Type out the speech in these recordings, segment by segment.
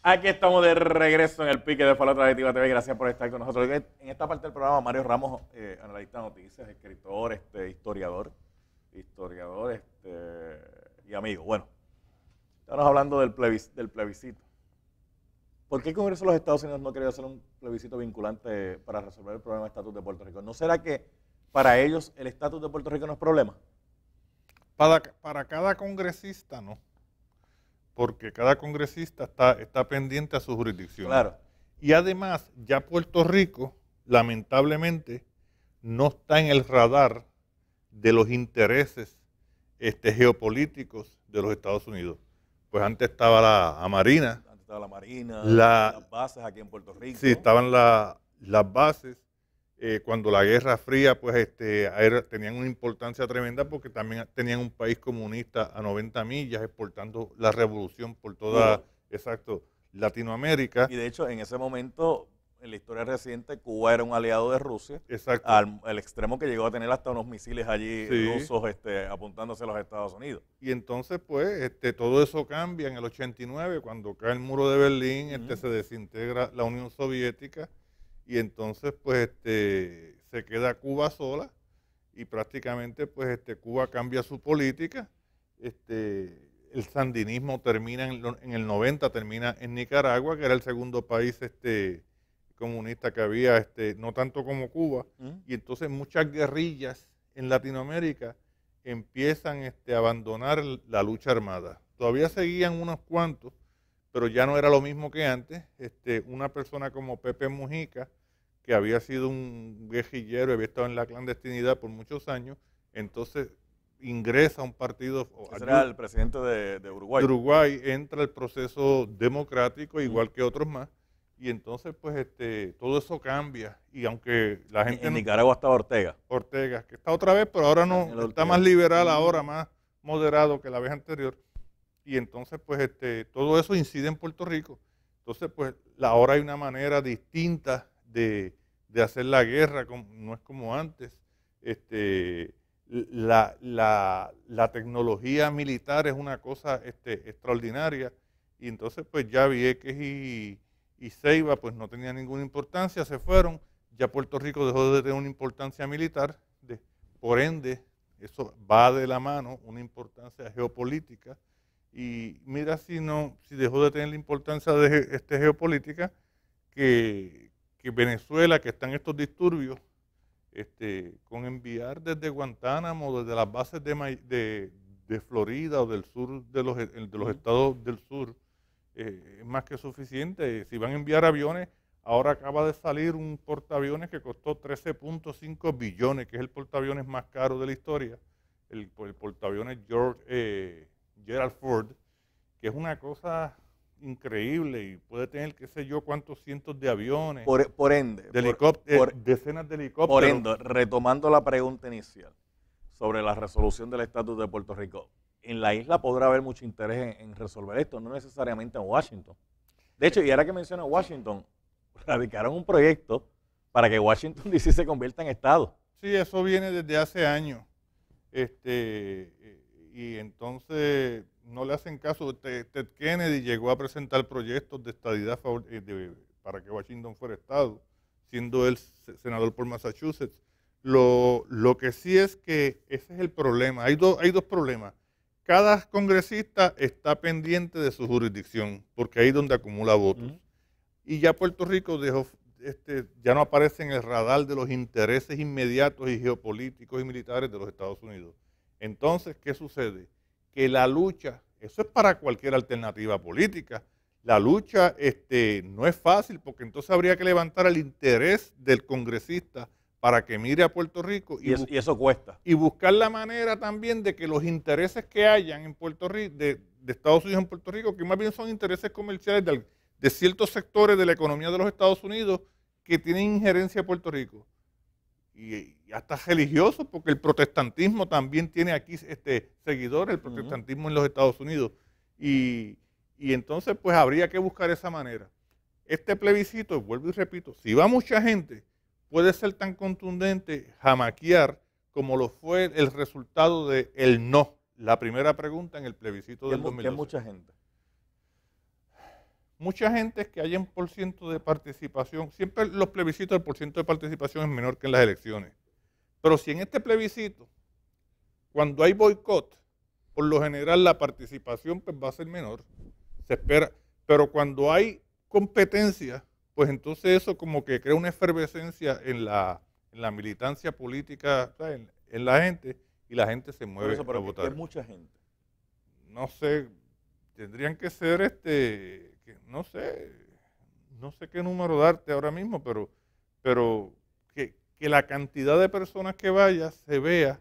Aquí estamos de regreso en el pique de Falotra de Tiva TV. Gracias por estar con nosotros. En esta parte del programa, Mario Ramos, analista de noticias, escritor, historiador y amigo. Bueno, estamos hablando del plebiscito. ¿Por qué el Congreso de los Estados Unidos no quería hacer un plebiscito vinculante para resolver el problema del estatus de Puerto Rico? ¿No será que para ellos el estatus de Puerto Rico no es problema? Para cada congresista no, porque cada congresista está pendiente a su jurisdicción. Claro. Y además, ya Puerto Rico, lamentablemente, no está en el radar de los intereses geopolíticos de los Estados Unidos. Pues antes estaba la Marina. Antes estaba la Marina, las bases aquí en Puerto Rico. Sí, estaban las bases. Cuando la Guerra Fría, pues tenían una importancia tremenda porque también tenían un país comunista a 90 millas exportando la revolución por toda, Latinoamérica. Y de hecho, en ese momento, en la historia reciente, Cuba era un aliado de Rusia, Exacto. al extremo que llegó a tener hasta unos misiles allí Sí. rusos apuntándose a los Estados Unidos. Y entonces, pues, todo eso cambia en el 89, cuando cae el muro de Berlín, se desintegra la Unión Soviética. Y entonces, pues, se queda Cuba sola y prácticamente, pues, Cuba cambia su política. El sandinismo termina en el 90, termina en Nicaragua, que era el segundo país comunista que había, no tanto como Cuba. Y entonces muchas guerrillas en Latinoamérica empiezan a abandonar la lucha armada. Todavía seguían unos cuantos, pero ya no era lo mismo que antes. Una persona como Pepe Mujica, que había sido un guerrillero, había estado en la clandestinidad por muchos años, entonces ingresa a un partido. Ese era el presidente de Uruguay. De Uruguay, entra el proceso democrático, igual que otros más, y entonces pues todo eso cambia. Y aunque la gente... En Nicaragua estaba Ortega. Ortega, que está otra vez, pero ahora no, está más liberal ahora, más moderado que la vez anterior. Y entonces, pues, todo eso incide en Puerto Rico. Entonces, pues, ahora hay una manera distinta de hacer la guerra, no es como antes. La tecnología militar es una cosa extraordinaria. Y entonces, pues, ya Vieques y Ceiba, pues, no tenían ninguna importancia, se fueron. Ya Puerto Rico dejó de tener una importancia militar. Por ende, eso va de la mano, una importancia geopolítica. Y mira si dejó de tener la importancia de geopolítica, que Venezuela, que están estos disturbios, con enviar desde Guantánamo, desde las bases de Florida o del sur de los estados del sur, es más que suficiente. Si van a enviar aviones, ahora acaba de salir un portaaviones que costó 13.5 billones, que es el portaaviones más caro de la historia, el portaaviones Gerald Ford, que es una cosa increíble y puede tener qué sé yo cuántos cientos de aviones, por ende, decenas de helicópteros. Por ende, retomando la pregunta inicial sobre la resolución del estatus de Puerto Rico, en la isla podrá haber mucho interés en resolver esto, no necesariamente en Washington. De hecho, y ahora que menciona Washington, radicaron un proyecto para que Washington DC se convierta en estado. Sí, eso viene desde hace años. Y entonces no le hacen caso. Ted Kennedy llegó a presentar proyectos de estadidad para que Washington fuera estado, siendo él senador por Massachusetts. Lo que sí es que ese es el problema. Hay dos problemas. Cada congresista está pendiente de su jurisdicción, porque ahí es donde acumula votos. Y ya Puerto Rico ya no aparece en el radar de los intereses inmediatos y geopolíticos y militares de los Estados Unidos. Entonces, ¿qué sucede? Que la lucha, eso es para cualquier alternativa política, la lucha no es fácil, porque entonces habría que levantar el interés del congresista para que mire a Puerto Rico. Y eso cuesta. Y buscar la manera también de que los intereses que hayan en Puerto Rico, de Estados Unidos en Puerto Rico, que más bien son intereses comerciales de ciertos sectores de la economía de los Estados Unidos que tienen injerencia en Puerto Rico. Y hasta religiosos, porque el protestantismo también tiene aquí seguidores, el protestantismo en los Estados Unidos. Y entonces, pues habría que buscar esa manera. Este plebiscito, vuelvo y repito, si va mucha gente, puede ser tan contundente, jamaquear, como lo fue el resultado del no, la primera pregunta en el plebiscito del 2012. ¿Qué es mucha gente? mucha gente es que haya un % de participación. Siempre los plebiscitos, el % de participación es menor que en las elecciones. Pero si en este plebiscito, cuando hay boicot, por lo general la participación pues, va a ser menor, se espera. Pero cuando hay competencia, pues entonces eso como que crea una efervescencia en la militancia política, o sea, en la gente, y la gente se mueve a votar. Es mucha gente. No sé, tendrían que ser no sé qué número darte ahora mismo, pero que la cantidad de personas que vaya se vea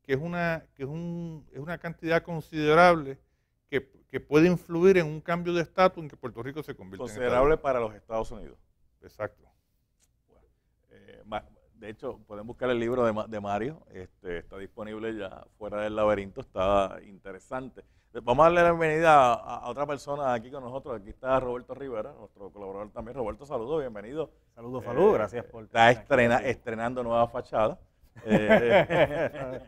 que es una cantidad considerable que puede influir en un cambio de estatus en que Puerto Rico se convierta en considerable para los Estados Unidos. Exacto. Bueno, de hecho, pueden buscar el libro de Mario, está disponible ya fuera del laberinto, está interesante. Vamos a darle la bienvenida a otra persona aquí con nosotros. Aquí está Roberto Rivera, nuestro colaborador también. Roberto, saludos, bienvenido. Saludos, saludos, gracias por... Está estrenando nueva fachada. ¿Qué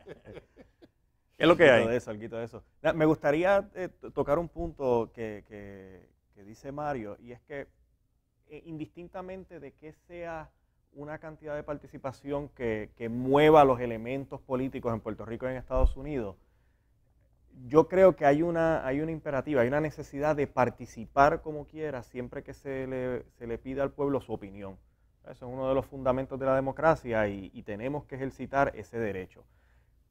es lo que hay? Algo de eso. Me gustaría tocar un punto que dice Mario, y es que indistintamente de que sea una cantidad de participación que mueva los elementos políticos en Puerto Rico y en Estados Unidos, yo creo que hay una imperativa, hay una necesidad de participar como quiera siempre que se le pida al pueblo su opinión. Eso es uno de los fundamentos de la democracia y tenemos que ejercitar ese derecho.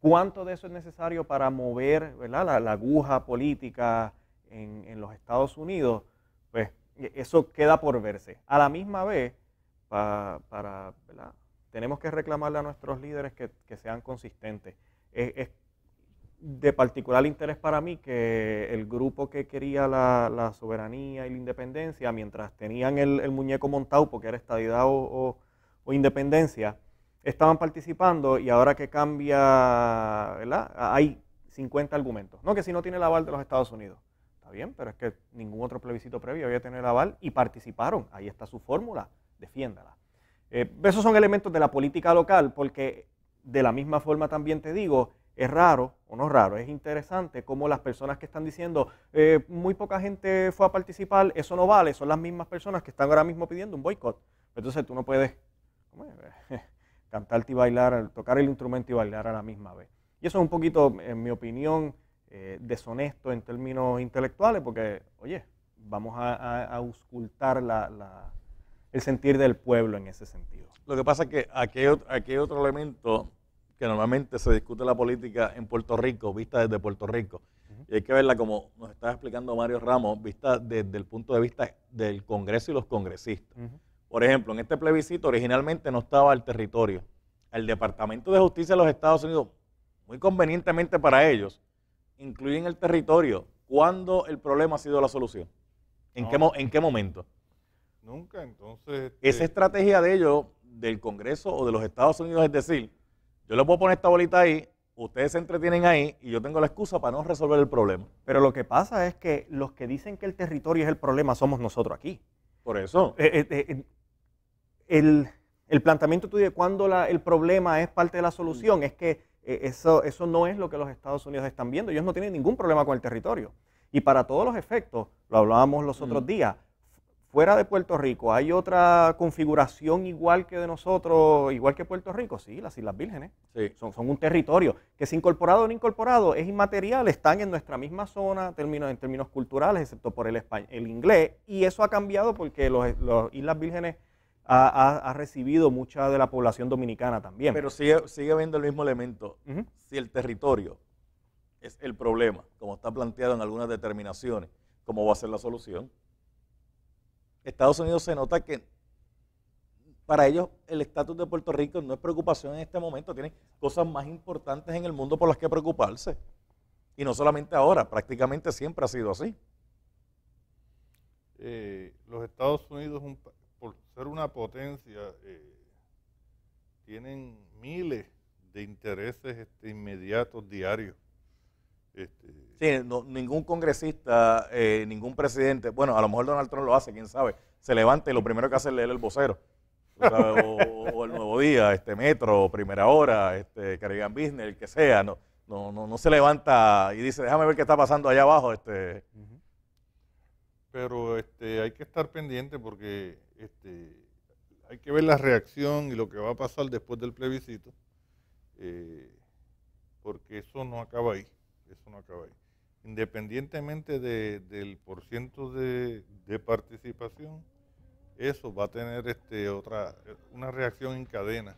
¿Cuánto de eso es necesario para mover, ¿verdad?, la aguja política en los Estados Unidos? Pues eso queda por verse. A la misma vez, ¿verdad?, tenemos que reclamarle a nuestros líderes que sean consistentes. Es de particular interés para mí que el grupo que quería la soberanía y la independencia, mientras tenían el muñeco montado porque era estadidad o independencia, estaban participando, y ahora que cambia, ¿verdad?, hay 50 argumentos. No, que si no tiene el aval de los Estados Unidos. Está bien, pero es que ningún otro plebiscito previo había tenido el aval y participaron. Ahí está su fórmula, defiéndala. Esos son elementos de la política local, porque de la misma forma también te digo, es raro, o no raro, es interesante cómo las personas que están diciendo muy poca gente fue a participar, eso no vale, son las mismas personas que están ahora mismo pidiendo un boicot. Entonces tú no puedes cantarte y bailar, tocar el instrumento y bailar a la misma vez. Y eso es un poquito, en mi opinión, deshonesto en términos intelectuales, porque, oye, vamos a auscultar el sentir del pueblo en ese sentido. Lo que pasa es que aquí hay otro elemento que normalmente se discute la política en Puerto Rico, vista desde Puerto Rico. Y hay que verla, como nos estaba explicando Mario Ramos, vista desde el punto de vista del Congreso y los congresistas. Por ejemplo, en este plebiscito originalmente no estaba el territorio. El Departamento de Justicia de los Estados Unidos, muy convenientemente para ellos, incluyen el territorio. ¿Cuándo el problema ha sido la solución? ¿En qué momento? Nunca, entonces... Esa estrategia de ellos, del Congreso o de los Estados Unidos, es decir, yo le puedo poner esta bolita ahí, ustedes se entretienen ahí y yo tengo la excusa para no resolver el problema. Pero lo que pasa es que los que dicen que el territorio es el problema somos nosotros aquí. Por eso. El planteamiento tuyo de cuando el problema es parte de la solución es que eso no es lo que los Estados Unidos están viendo. Ellos no tienen ningún problema con el territorio. Y para todos los efectos, lo hablábamos los otros días, fuera de Puerto Rico, ¿hay otra configuración igual que de nosotros, igual que Puerto Rico? Sí, las Islas Vírgenes. Sí. Son un territorio que, si incorporado o no incorporado, es inmaterial, están en nuestra misma zona en términos culturales, excepto por el inglés, y eso ha cambiado porque las Islas Vírgenes ha recibido mucha de la población dominicana también. Pero sigue habiendo el mismo elemento. Si el territorio es el problema, como está planteado en algunas determinaciones, ¿cómo va a ser la solución? Estados Unidos se nota que para ellos el estatus de Puerto Rico no es preocupación en este momento, tienen cosas más importantes en el mundo por las que preocuparse. Y no solamente ahora, prácticamente siempre ha sido así. Los Estados Unidos, por ser una potencia, tienen miles de intereses inmediatos, diarios. Sí, ningún congresista, ningún presidente, bueno, a lo mejor Donald Trump lo hace, quién sabe, se levanta y lo primero que hace es leer el vocero, o el Nuevo Día, Metro, Primera Hora, Caribbean Business, el que sea, no se levanta y dice, déjame ver qué está pasando allá abajo. pero hay que estar pendiente porque hay que ver la reacción y lo que va a pasar después del plebiscito, porque eso no acaba ahí, Independientemente del porciento de participación, eso va a tener una reacción en cadena,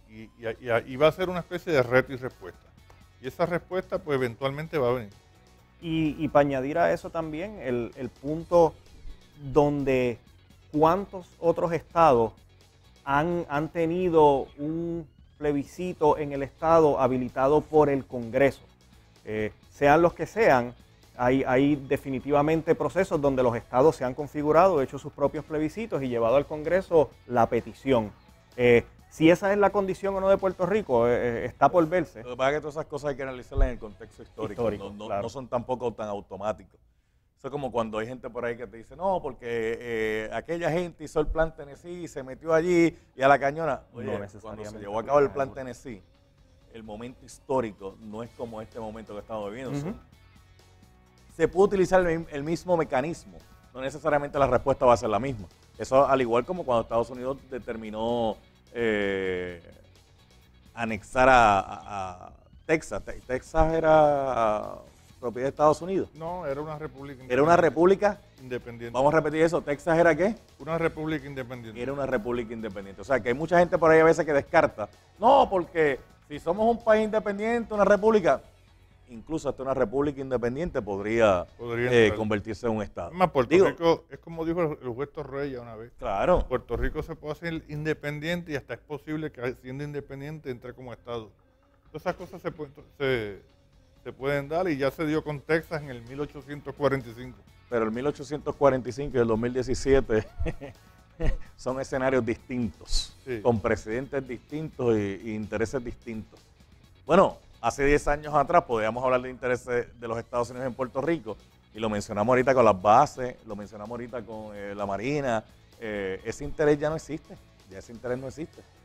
y va a ser una especie de reto y respuesta. Y esa respuesta pues eventualmente va a venir. Y para añadir a eso también el punto donde cuántos otros estados han tenido un plebiscito en el estado habilitado por el Congreso. Sean los que sean, hay definitivamente procesos donde los estados se han configurado, hecho sus propios plebiscitos y llevado al Congreso la petición. Si esa es la condición o no de Puerto Rico, está por verse. Lo que pasa es que todas esas cosas hay que analizarlas en el contexto histórico, claro. No son tampoco tan automáticos. Eso es como cuando hay gente por ahí que te dice, no, porque aquella gente hizo el plan Tennessee y se metió allí y a la cañona. Oye, cuando se llevó a cabo el plan Tennessee, el momento histórico no es como este momento que estamos viviendo. Se puede utilizar el mismo mecanismo, no necesariamente la respuesta va a ser la misma. Eso al igual como cuando Estados Unidos determinó anexar a Texas. Texas era propiedad de Estados Unidos. No, era una república independiente. ¿Era una república? Independiente. Vamos a repetir eso. ¿Texas era qué? Una república independiente. Era una república independiente. O sea, que hay mucha gente por ahí a veces que descarta. No, porque si somos un país independiente, una república, incluso hasta una república independiente podría convertirse en un estado. Además, Puerto Rico, es como dijo el juez Torrella una vez. Claro. Puerto Rico se puede hacer independiente y hasta es posible que siendo independiente entre como estado. Todas esas cosas se pueden dar y ya se dio con Texas en el 1845. Pero el 1845 y el 2017 son escenarios distintos, sí, con presidentes distintos y intereses distintos. Bueno, hace 10 años atrás podíamos hablar de intereses de los Estados Unidos en Puerto Rico y lo mencionamos ahorita con las bases, lo mencionamos ahorita con la Marina. Ese interés ya no existe,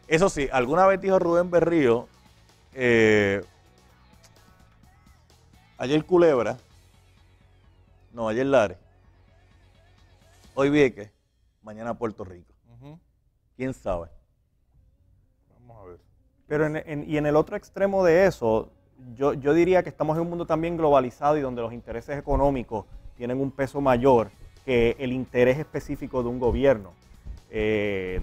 Eso sí, alguna vez dijo Rubén Berrío, ayer Culebra, no, ayer Lares, hoy Vieques, mañana Puerto Rico. ¿Quién sabe? Vamos a ver. Pero y en el otro extremo de eso, yo diría que estamos en un mundo también globalizado y donde los intereses económicos tienen un peso mayor que el interés específico de un gobierno.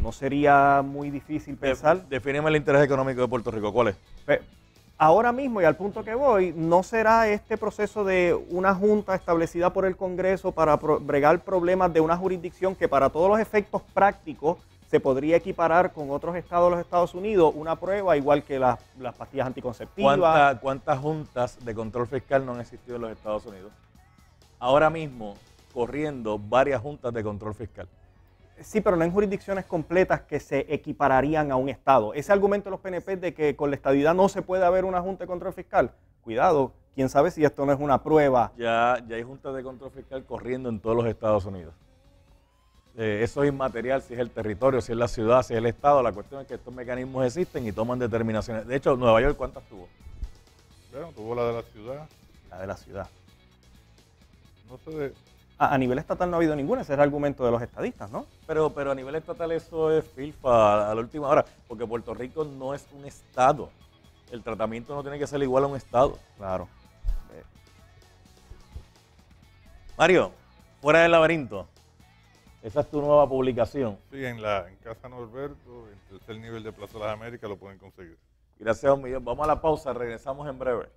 ¿No sería muy difícil pensar? Defíneme el interés económico de Puerto Rico, ¿cuál es? Ahora mismo, y al punto que voy, ¿no será este proceso de una junta establecida por el Congreso para bregar problemas de una jurisdicción que para todos los efectos prácticos se podría equiparar con otros estados de los Estados Unidos, una prueba igual que las pastillas anticonceptivas? ¿Cuántas juntas de control fiscal no han existido en los Estados Unidos? Ahora mismo, corriendo varias juntas de control fiscal. Sí, pero no en jurisdicciones completas que se equipararían a un estado. Ese argumento de los PNP de que con la estadidad no se puede haber una junta de control fiscal, cuidado, quién sabe si esto no es una prueba. Ya hay juntas de control fiscal corriendo en todos los Estados Unidos. Eso es inmaterial, si es el territorio, si es la ciudad, si es el estado. La cuestión es que estos mecanismos existen y toman determinaciones. De hecho, Nueva York, ¿cuántas tuvo? Bueno, tuvo la de la ciudad. La de la ciudad. No sé de... A nivel estatal no ha habido ninguna, ese es el argumento de los estadistas, ¿no? Pero a nivel estatal eso es filfa a la última hora, porque Puerto Rico no es un estado. El tratamiento no tiene que ser igual a un estado. Claro. Mario, Fuera del Laberinto. Esa es tu nueva publicación. Sí, en Casa Norberto, en el tercer nivel de Plaza de las Américas lo pueden conseguir. Gracias a un millón. Vamos a la pausa, regresamos en breve.